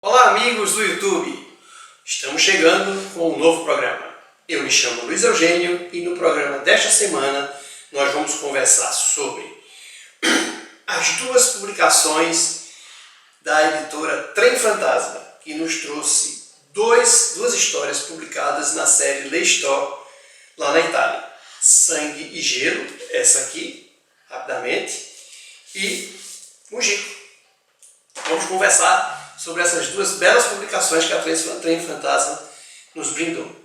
Olá amigos do YouTube, estamos chegando com um novo programa. Eu me chamo Luiz Eugênio e no programa desta semana nós vamos conversar sobre as duas publicações da editora Trem Fantasma, que nos trouxe duas histórias publicadas na série L'Histoire lá na Itália. Sangue e Gelo, essa aqui, rapidamente, e Mujico. Vamos conversar sobre essas duas belas publicações que a Trem Fantasma nos brindou.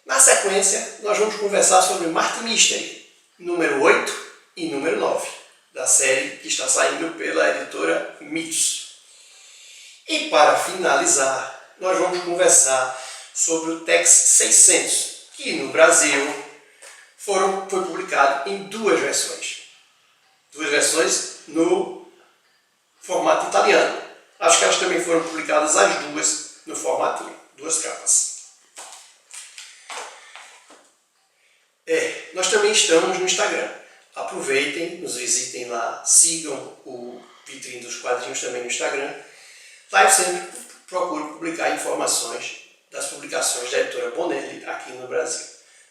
Na sequência, nós vamos conversar sobre Marte Mystery, número 8 e número 9, da série que está saindo pela editora Mitos. E para finalizar, nós vamos conversar sobre o Tex 600, que no Brasil foi publicado em duas versões. Duas versões no formato italiano. Acho que elas também foram publicadas as duas no formatinho, duas capas. Nós também estamos no Instagram. Aproveitem, nos visitem lá, sigam o Vitrine dos Quadrinhos também no Instagram. Lá eu sempre procuro publicar informações das publicações da editora Bonelli aqui no Brasil.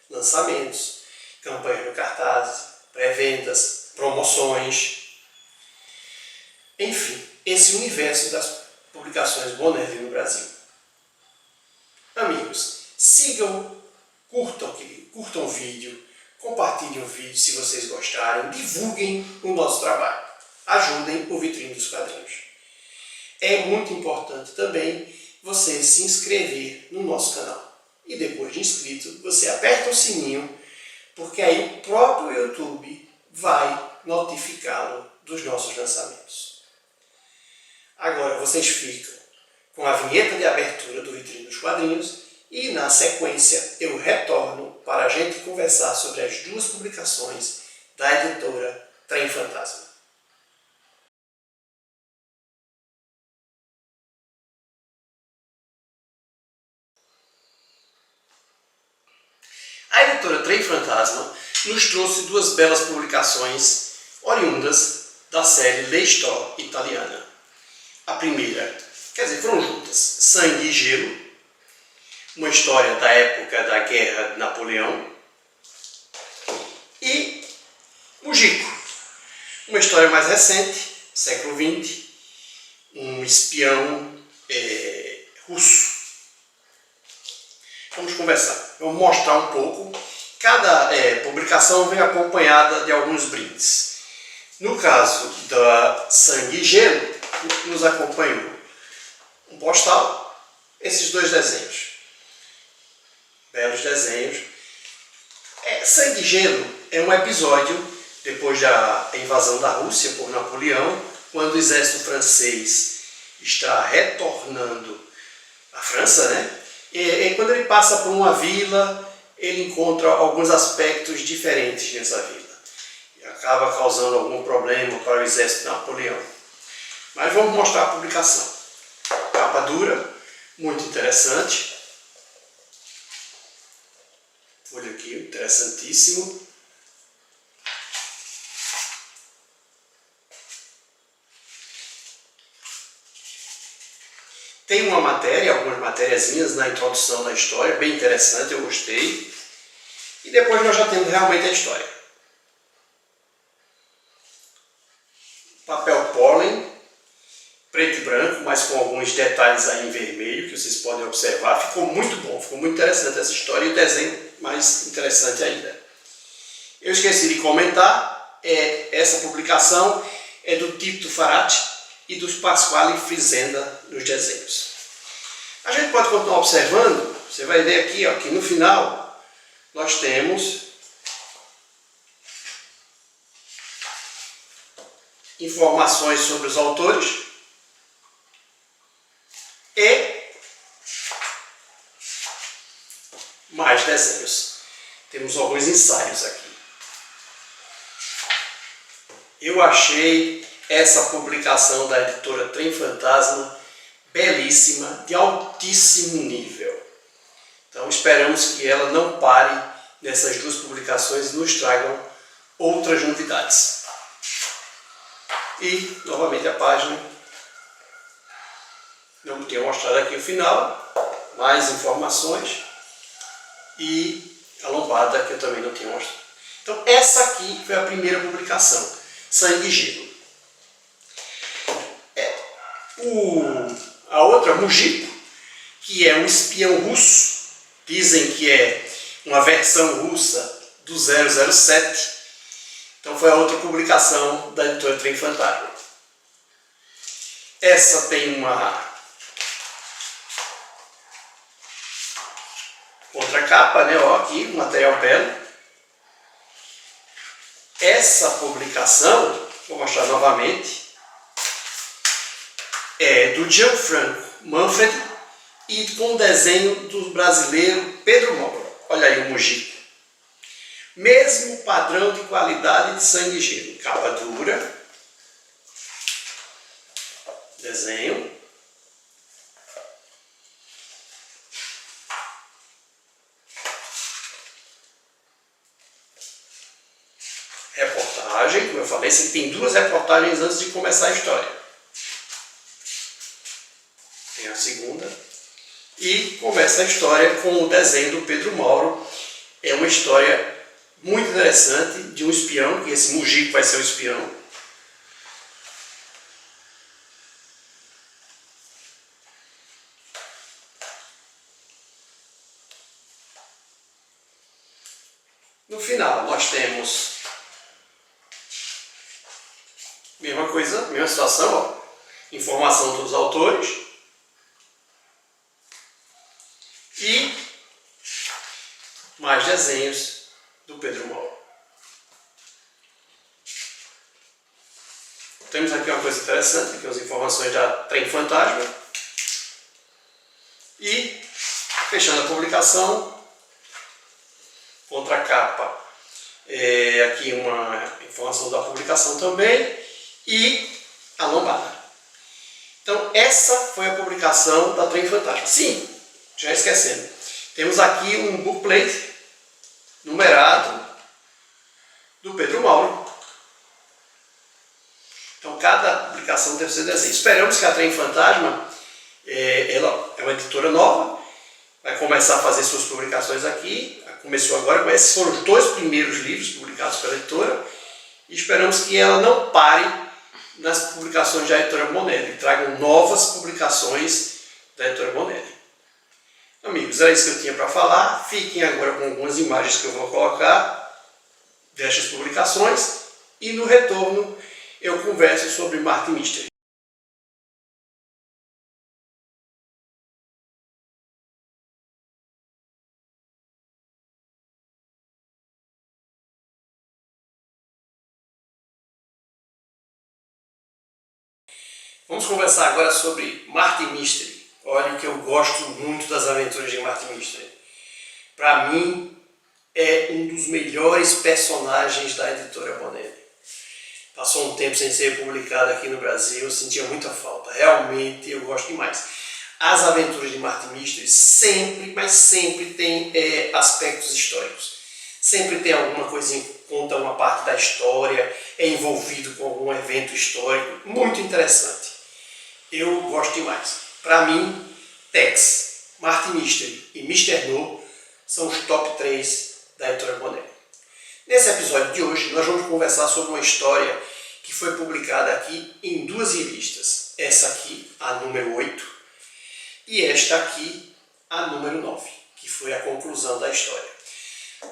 Lançamentos, campanhas no cartaz, pré-vendas, promoções. Enfim, esse universo das publicações Bonelli no Brasil. Amigos, sigam, curtam o vídeo, compartilhem o vídeo se vocês gostarem, divulguem o nosso trabalho, ajudem o Vitrine dos Quadrinhos. É muito importante também você se inscrever no nosso canal. E depois de inscrito, você aperta o sininho, porque aí o próprio YouTube vai notificá-lo dos nossos lançamentos. Agora vocês ficam com a vinheta de abertura do Vitrine dos Quadrinhos e na sequência eu retorno para a gente conversar sobre as duas publicações da editora Trem Fantasma. A editora Trem Fantasma nos trouxe duas belas publicações oriundas da série L'Histoire italiana. A primeira, foram juntas, Sangue e Gelo, uma história da época da Guerra de Napoleão, e Mujico, uma história mais recente, século XX, um espião russo. Vamos conversar, vamos mostrar um pouco. Cada publicação vem acompanhada de alguns brindes. No caso da Sangue e Gelo, nos acompanhou um postal, esses dois desenhos, belos desenhos. Sangue e Gelo é um episódio depois da invasão da Rússia por Napoleão, quando o exército francês está retornando à França, né? E quando ele passa por uma vila, ele encontra alguns aspectos diferentes nessa vila e acaba causando algum problema para o exército de Napoleão. Mas vamos mostrar a publicação. Capa dura, muito interessante. Olha aqui, interessantíssimo. Tem uma matéria, algumas matériazinhas na introdução da história, bem interessante, eu gostei. E depois nós já temos realmente a história. Papel pólen, preto e branco, mas com alguns detalhes aí em vermelho, que vocês podem observar. Ficou muito bom, ficou muito interessante essa história e o desenho mais interessante ainda. Eu esqueci de comentar, essa publicação é do Tito Farati e do Pasquale Frisenda nos desenhos. A gente pode continuar observando, você vai ver aqui, ó, que no final nós temos informações sobre os autores e mais desenhos. Temos alguns ensaios aqui. Eu achei essa publicação da editora Trem Fantasma belíssima, de altíssimo nível. Então esperamos que ela não pare nessas duas publicações e nos tragam outras novidades. E novamente a página Não tinha mostrado aqui o final, mais informações e a lombada que eu também não tinha mostrado. Então essa aqui foi a primeira publicação, Sangue e Gelo. A outra, Mujico, que é um espião russo, dizem que é uma versão russa do 007, então foi a outra publicação da editora Trem Fantasma. Essa tem uma outra capa, né? Ó, aqui, material belo. Essa publicação, vou mostrar novamente, é do Gianfranco Manfredi e com desenho do brasileiro Pedro Mauro. Olha aí o Mujico. Mesmo padrão de qualidade de Sangue e Gelo. Capa dura. Desenho. Reportagem, como eu falei, você tem duas reportagens antes de começar a história. Tem a segunda. E começa a história com o desenho do Pedro Mauro. É uma história muito interessante de um espião, que esse Mujico vai ser o espião. No final nós temos mesma coisa, mesma situação, ó. Informação dos autores e mais desenhos do Pedro Mauro. Temos aqui uma coisa interessante, aqui as informações da Trem Fantasma. E, fechando a publicação, contracapa, aqui uma informação da publicação também, e a lombada. Então, essa foi a publicação da Trem Fantasma. Sim, já esquecendo. Temos aqui um booklet numerado do Pedro Mauro. Então, cada publicação deve ser desenho. Esperamos que a Trem Fantasma, ela é uma editora nova, vai começar a fazer suas publicações aqui. Começou agora, esses foram os dois primeiros livros publicados pela editora. E esperamos que ela não pare nas publicações da editora Bonelli, tragam novas publicações da editora Bonelli. Amigos, era isso que eu tinha para falar. Fiquem agora com algumas imagens que eu vou colocar destas publicações e no retorno eu converso sobre Martin Mystery. Vamos conversar agora sobre Martin Mystery. Olha que eu gosto muito das aventuras de Martin Mystery. Para mim, é um dos melhores personagens da editora Bonelli. Passou um tempo sem ser publicado aqui no Brasil, eu sentia muita falta. Realmente, eu gosto demais. As aventuras de Martin Mystery sempre, mas sempre tem aspectos históricos. Sempre tem alguma coisinha que conta uma parte da história, é envolvido com algum evento histórico. Muito interessante. Eu gosto demais. Para mim, Tex, Martin Mystery e Mr. No são os top 3 da editora Bonelli. Nesse episódio de hoje, nós vamos conversar sobre uma história que foi publicada aqui em duas revistas. Essa aqui, a número 8, e esta aqui, a número 9, que foi a conclusão da história.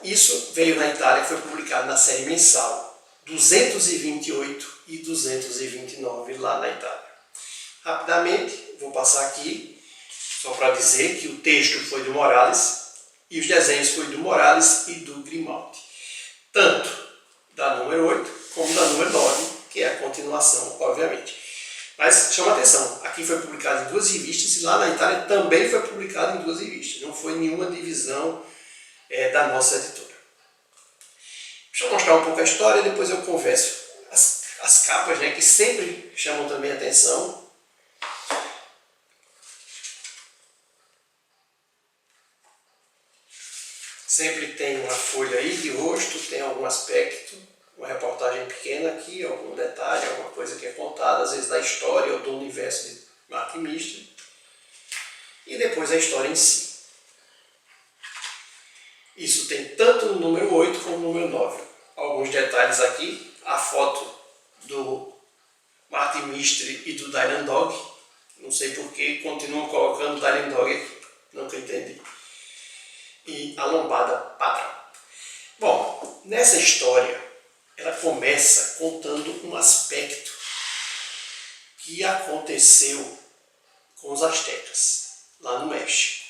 Isso veio na Itália, foi publicado na série mensal 228 e 229 lá na Itália. Rapidamente, vou passar aqui, só para dizer que o texto foi do Morales e os desenhos foi do Morales e do Grimaldi. Tanto da número 8 como da número 9, que é a continuação, obviamente. Mas chama atenção, aqui foi publicado em duas revistas e lá na Itália também foi publicado em duas revistas. Não foi nenhuma divisão da nossa editora. Deixa eu mostrar um pouco a história e depois eu converso. As capas, né, que sempre chamam também a atenção. Sempre tem uma folha aí de rosto, tem algum aspecto, uma reportagem pequena aqui, algum detalhe, alguma coisa que é contada, às vezes da história ou do universo de Martin Mystery. e depois a história em si. Isso tem tanto no número 8 como no número 9. Alguns detalhes aqui, a foto do Martin Mystery e do Dylan Dog. Não sei por que continuam colocando o Dylan Dog aqui, nunca entendi. E a lombada padrão. Bom, nessa história, ela começa contando um aspecto que aconteceu com os astecas, lá no México.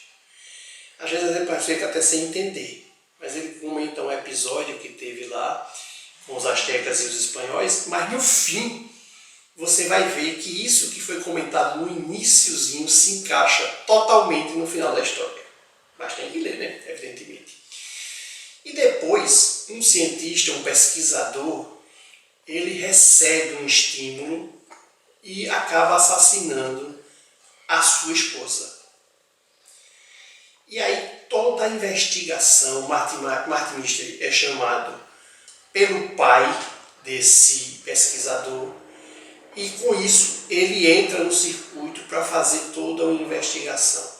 Às vezes ele fica até sem entender, mas ele comenta um episódio que teve lá com os astecas e os espanhóis, mas no fim você vai ver que isso que foi comentado no iniciozinho se encaixa totalmente no final da história. Mas tem que ler, né? Evidentemente. E depois, um cientista, um pesquisador, ele recebe um estímulo e acaba assassinando a sua esposa. E aí toda a investigação, Martin Mystery é chamado pelo pai desse pesquisador e com isso ele entra no circuito para fazer toda uma investigação.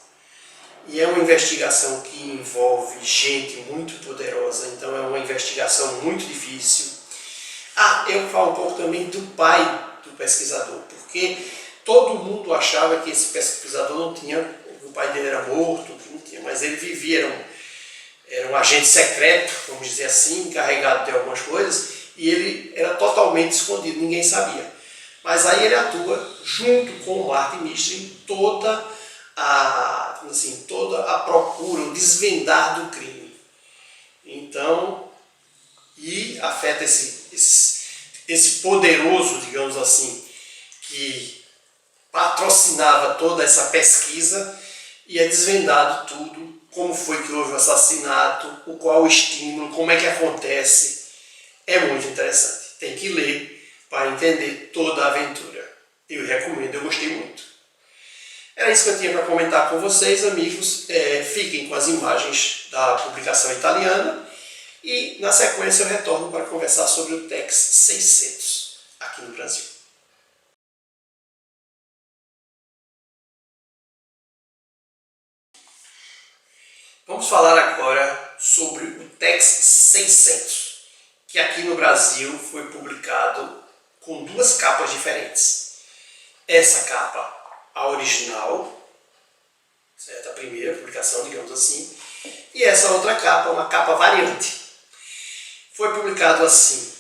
E é uma investigação que envolve gente muito poderosa, então é uma investigação muito difícil. Eu falo um pouco também do pai do pesquisador, porque todo mundo achava que esse pesquisador não tinha, o pai dele era morto, que não tinha, mas ele vivia, era um agente secreto, vamos dizer assim, encarregado de algumas coisas, e ele era totalmente escondido, ninguém sabia. Mas aí ele atua junto com o Martin Mystery em toda a procura, o desvendar do crime. Então, e afeta esse poderoso, digamos assim, que patrocinava toda essa pesquisa e é desvendado tudo, como foi que houve o assassinato, qual o estímulo, como é que acontece. É muito interessante. Tem que ler para entender toda a aventura. Eu recomendo, eu gostei muito. Era isso que eu tinha para comentar com vocês, amigos. Fiquem com as imagens da publicação italiana e, na sequência, eu retorno para conversar sobre o Tex 600 aqui no Brasil. Vamos falar agora sobre o Tex 600, que aqui no Brasil foi publicado com duas capas diferentes. Essa capa, a original, certo? A primeira publicação, digamos assim, e essa outra capa, uma capa variante. Foi publicado assim,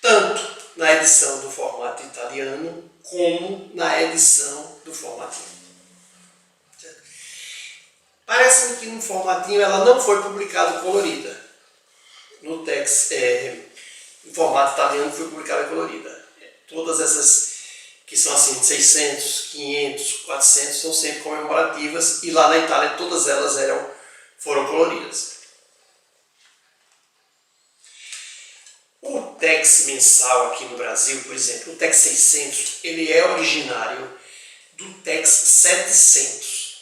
tanto na edição do formato italiano, como na edição do formatinho. Certo? Parece-me que no formatinho ela não foi publicada colorida. No Tex, em formato italiano, foi publicada colorida. Todas essas que são assim, 600, 500, 400, são sempre comemorativas, e lá na Itália todas elas foram coloridas. O Tex mensal aqui no Brasil, por exemplo, o Tex 600, ele é originário do Tex 700.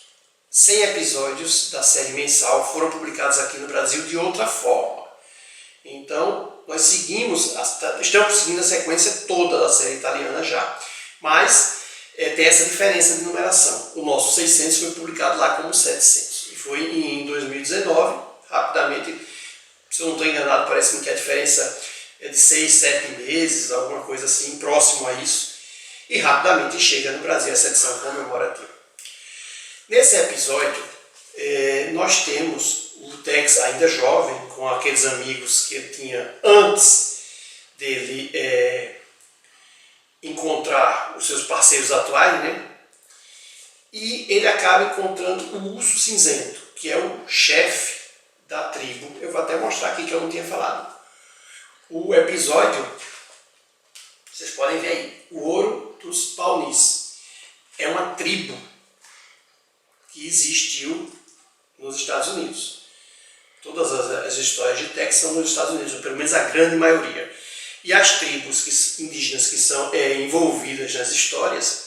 100 episódios da série mensal foram publicados aqui no Brasil de outra forma. Então, nós estamos seguindo a sequência toda da série italiana já. Mas tem essa diferença de numeração. O nosso 600 foi publicado lá como 700. E foi em 2019, rapidamente, se eu não estou enganado, parece-me que a diferença é de 6, 7 meses, alguma coisa assim, próximo a isso. E rapidamente chega no Brasil essa edição comemorativa. Nesse episódio, nós temos o Tex ainda jovem, com aqueles amigos que ele tinha antes dele encontrar os seus parceiros atuais, né? E ele acaba encontrando o Urso Cinzento, que é o chefe da tribo. Eu vou até mostrar aqui que eu não tinha falado. O episódio, vocês podem ver aí, o Ouro dos Pawnees. É uma tribo que existiu nos Estados Unidos. Todas as histórias de Tex são nos Estados Unidos, ou pelo menos a grande maioria. E as tribos indígenas que são envolvidas nas histórias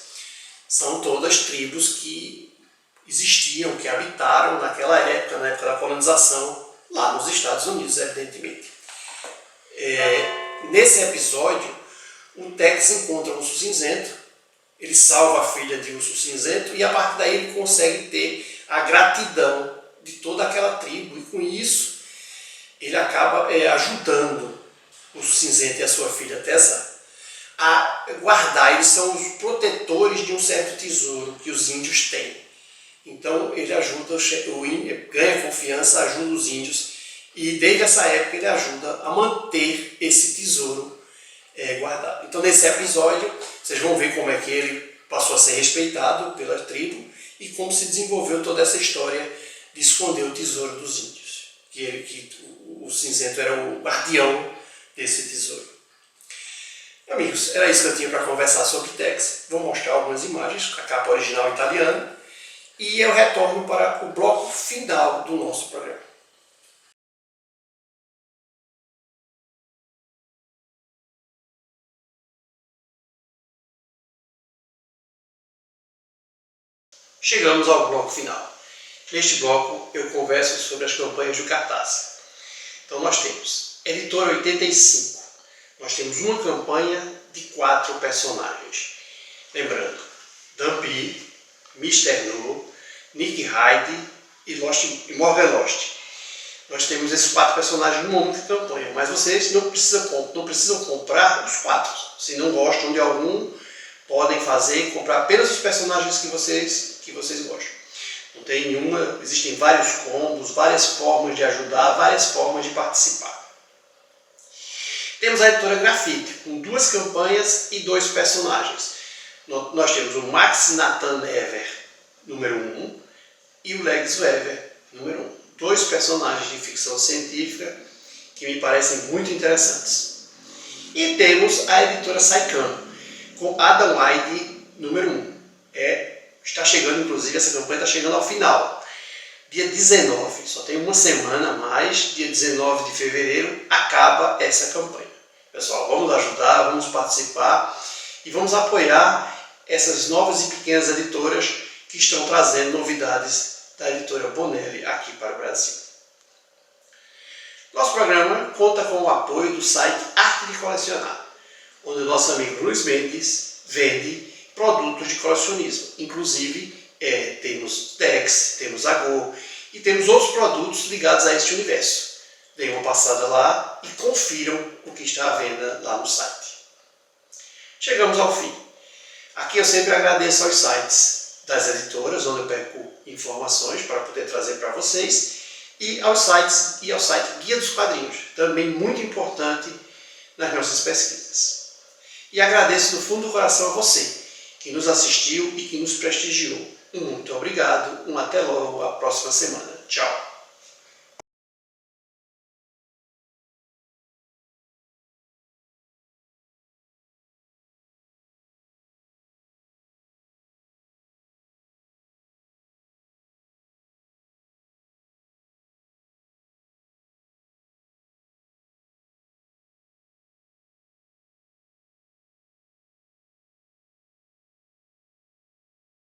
são todas tribos que existiam, que habitaram naquela época, na época da colonização, lá nos Estados Unidos, evidentemente. Nesse episódio, o Tex encontra o Urso Cinzento, ele salva a filha de Urso Cinzento e a partir daí ele consegue ter a gratidão de toda aquela tribo, e com isso ele acaba ajudando o cinzento e a sua filha Tezá a guardar. Eles são os protetores de um certo tesouro que os índios têm. Então ele ajuda, o índio ganha confiança, ajuda os índios, e desde essa época ele ajuda a manter esse tesouro guardado. Então nesse episódio vocês vão ver como é que ele passou a ser respeitado pela tribo e como se desenvolveu toda essa história de esconder o tesouro dos índios. Que o cinzento era o guardião desse tesouro. Amigos, era isso que eu tinha para conversar sobre Tex. Vou mostrar algumas imagens, a capa original italiana, e eu retorno para o bloco final do nosso programa. Chegamos ao bloco final. Neste bloco eu converso sobre as campanhas do Cartaz. Então nós temos Editora 85. Nós temos uma campanha de 4 personagens. Lembrando, Dumpy, Mr. No, Nick Hyde e Morgan Lost. Nós temos esses 4 personagens no momento de campanha, mas vocês não precisam comprar os 4. Se não gostam de algum, podem comprar apenas os personagens que vocês gostam. Não tem nenhuma, existem vários combos, várias formas de ajudar, várias formas de participar. Temos a editora Grafite, com 2 campanhas e 2 personagens. Nós temos o Max Nathan Ever, número 1, e o Legs Weber, número 1. 2 personagens de ficção científica que me parecem muito interessantes. E temos a editora Saikan, com Adam Hyde, número 1. Está chegando, inclusive, essa campanha está chegando ao final. Dia 19, só tem uma semana a mais, dia 19 de fevereiro, acaba essa campanha. Pessoal, vamos ajudar, vamos participar e vamos apoiar essas novas e pequenas editoras que estão trazendo novidades da editora Bonelli aqui para o Brasil. Nosso programa conta com o apoio do site Arte de Colecionar, onde o nosso amigo Luiz Mendes vende produtos de colecionismo. Inclusive, temos Tex, temos Agô e temos outros produtos ligados a este universo. Deem uma passada lá e confiram o que está à venda lá no site. Chegamos ao fim. Aqui eu sempre agradeço aos sites das editoras, onde eu pego informações para poder trazer para vocês, e ao site Guia dos Quadrinhos, também muito importante nas nossas pesquisas. E agradeço do fundo do coração a você que nos assistiu e que nos prestigiou. Um muito obrigado, até logo, a próxima semana. Tchau!